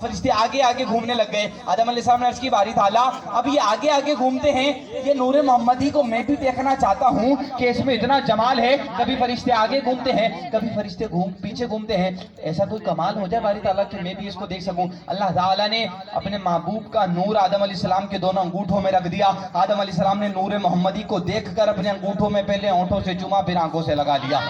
فرشتے آگے آگے گھومنے لگ گئے. آدم علیہ السلام نے عرض کی باری تعالیٰ اب یہ آگے آگے گھومتے ہیں, یہ نور محمدی کو میں بھی دیکھنا چاہتا ہوں کہ اس میں اتنا جمال ہے. کبھی فرشتے آگے گھومتے ہیں, کبھی فرشتے پیچھے گھومتے ہیں. ایسا کوئی کمال ہو جائے باری تعالیٰ کہ میں بھی اس کو دیکھ سکوں. اللہ تعالیٰ نے اپنے محبوب کا نور آدم علیہ السلام کے دونوں انگوٹھوں میں رکھ دیا. آدم علیہ السلام نے نور محمدی کو دیکھ کر اپنے انگوٹھوں میں پہلے ہونٹوں سے چوما, پھر آنکھوں سے لگا لیا.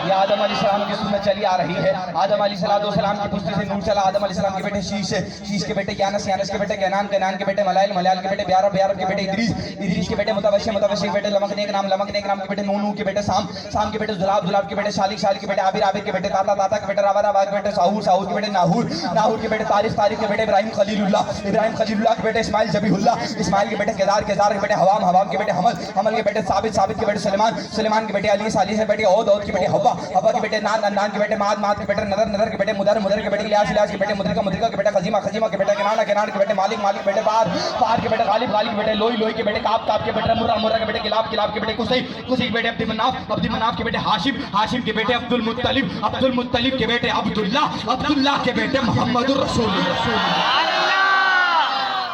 یہ آدم علیہ السلام کی سنت چلی آ رہی ہے. آدم علیہ السلام کی پشتی سے نور چلا. آدم علیہ السلام کے بیٹے شیش کے بیٹے یانس کے بیٹے کینان کے بیٹے ملائل کے بیٹے بیارب کے بیٹے ادریس کے بیٹے متوشی کے بیٹے لمک نیک نام کے بیٹے نون کے بیٹے سام کے بیٹے ذلاب کے بیٹے شالک کے بیٹے عابر کے بیٹے تاتا کے بیٹے راوا کے بیٹے ساہور کے بیٹے ناہور کے بیٹے تاریخ کے بیٹے ابراہیم خلیل اللہ کے بیٹے اسماعیل ذبیح اللہ کے بیٹے کیدار کے بیٹے حوام کے بیٹے حمل کے بیٹے ثابت کے بیٹے سلیمان کے بیٹے علی کے بیٹے عود کے بیٹے حوا کے بیٹے نان کے بیٹے ماد کے بیٹے نظر کے بیٹے مدر کے بیٹے الیاس کے بیٹے مدرکہ کے بیٹے خزیمہ کے بیٹے کنان کے بیٹے مالک کے بیٹے پار کے بیٹے غالب کے بیٹے لوئی کے بیٹے کاب کے بیٹے مرہ کے بیٹے کلاب کے بیٹے قصی کے بیٹے عبد مناف کے بیٹے ہاشم کے بیٹے عبد المطلب کے بیٹے عبداللہ کے بیٹے محمد الرسول اللہ.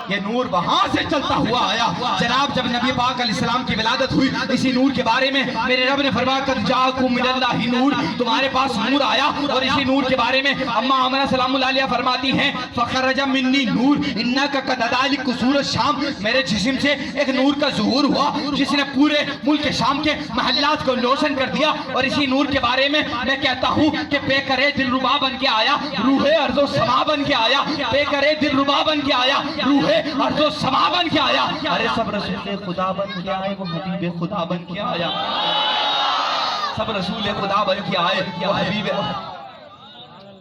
یہ نور وہاں سے چلتا ہوا آیا. جناب جب نبی پاک علیہ السلام کی ولادت ہوئی, اسی نور کے بارے میں میرے رب نے فرمایا قد جاءکم من اللہ نور, تمہارے پاس نور آیا. اور اسی نور کے بارے میں اماں آمنہ سلام اللہ علیہ فرماتی ہیں فخرج منی نور انک قد اضاء قصور الشام, میرے جسم سے ایک نور کا ظہور ہوا جس نے پورے ملک شام کے محلات کو روشن کر دیا. اور اسی نور کے بارے میں میں کہتا ہوں کہ بے کرے دلربا بن کے آیا, روح ارض و سما بن کے آیا. بے کرے دلربا بن کے آیا, روح ارض و سما بن کے آیا. ارے سب رسول خدا بن کے آئے, وہ حبیب خدا بن کے آیا. سب رسول خدا بن کے آئے, وہ حبیب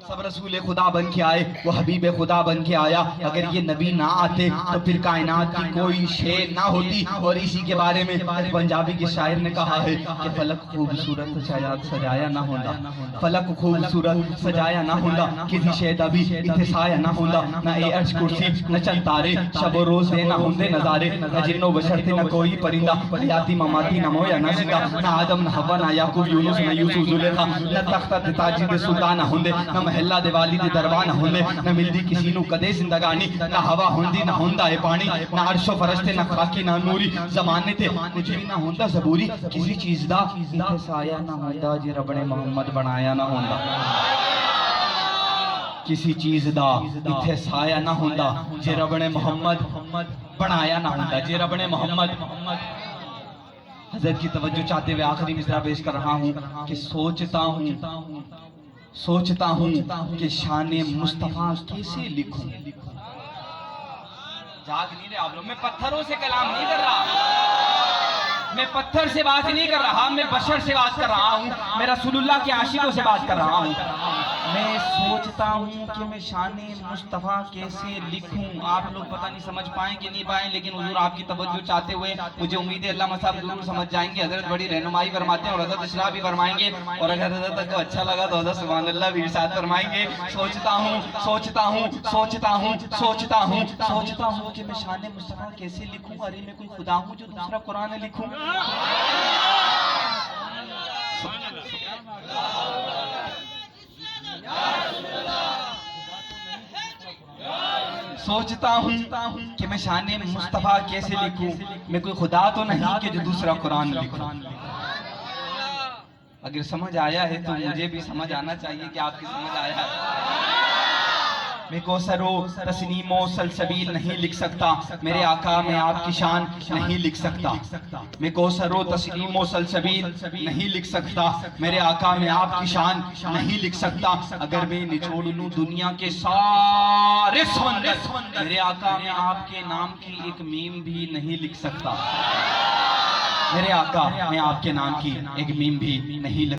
سب رسول خدا بن کے آئے, وہ حبیب خدا بن کے آیا. اگر یہ نبی نہ آتے تو پھر کائنات کی کوئی شے نہ ہوتی. اور اسی کے بارے میں پنجابی کے شاعر نے کہا ہے کہ فلک خوبصورت سجایا نہ ہوندا, فلک خوبصورت سجایا نہ ہوندا, کسی شے دا بھی اتھے سایہ نہ ہوندا. نہ اے عرش کرسی نہ چند تارے, شب و روز دے نہ ہوندے نظارے. نہ جن و بشر تھے نہ کوئی پرندہ, حیاتی مماتی نہ مویا نہ زندہ. نہ آدم نہ حوا نہ یعقوب یونس نہ یوسف زلیخا. نہ تختہ تاجی دے سلطان نہ ہوندے, نہ محلہ دے والی دے دربان ہوندے. نہ ملدی کسی نو کدے زندگانی, نہ ہوا ہوندی نہ ہوندا ہے پانی. نہ عرش و فرشتے نہ خاکی نہ نوری, زمانے تے کچھ بھی نہ ہوندا زبوری. کسی چیز دا اتھے سایہ نہ ہوندا جے رب نے محمد بنایا نہ ہوندا. کسی چیز دا اتھے سایہ نہ ہوندا جے رب نے محمد بنایا نہ ہوندا, جے رب نے محمد. حضرت کی توجہ چاہتے ہوئے آخری مصرع پیش کر رہا ہوں کہ سوچتا ہوں کہ شان مصطفیٰ کیسے لکھوں. جاگ نہیں رہے آپ لوگ, میں پتھروں سے کلام نہیں کر رہا, میں پتھر سے بات نہیں کر رہا, میں بشر سے بات کر رہا ہوں, میں رسول اللہ کے عاشقوں سے بات کر رہا ہوں. میں سوچتا ہوں کہ میں شان مصطفیٰ کیسے لکھوں. آپ لوگ پتہ نہیں سمجھ پائیں کہ نہیں پائیں, لیکن حضور آپ کی توجہ چاہتے ہوئے مجھے امید ہے علامہ صاحب ضرور سمجھ جائیں گے. حضرت بڑی رہنمائی فرماتے ہیں اور حضرت اشراح بھی فرمائیں گے, اور اگر حضرت کو اچھا لگا تو حضرت سبحان اللہ بھی ارشاد فرمائیں گے. سوچتا ہوں کہ میں شان مصطفیٰ کیسے لکھوں. ارے میں کوئی خدا ہوں جو دوسرا قرآن لکھوں. سوچتا ہوں کہ میں شان مصطفیٰ کیسے لکھوں. میں کوئی خدا تو نہیں کہ جو دوسرا قرآن لکھوں. اگر سمجھ آیا ہے تو مجھے بھی سمجھ آنا چاہیے کہ آپ کی سمجھ آیا ہے. میں کوثر و تسنیم و سلسبیل نہیں لکھ سکتا, میرے آقا میں آپ کی شان نہیں لکھ سکتا. میں کوثر و تسنیم و سلسبیل نہیں لکھ سکتا, میرے آقا میں آپ کی شان نہیں لکھ سکتا. اگر میں نچوڑ لوں دنیا کے سارے سمندر, میرے آقا میں آپ کے نام کی ایک میم بھی نہیں لکھ سکتا. میرے آقا میں آپ کے نام کی ایک میم بھی نہیں لکھ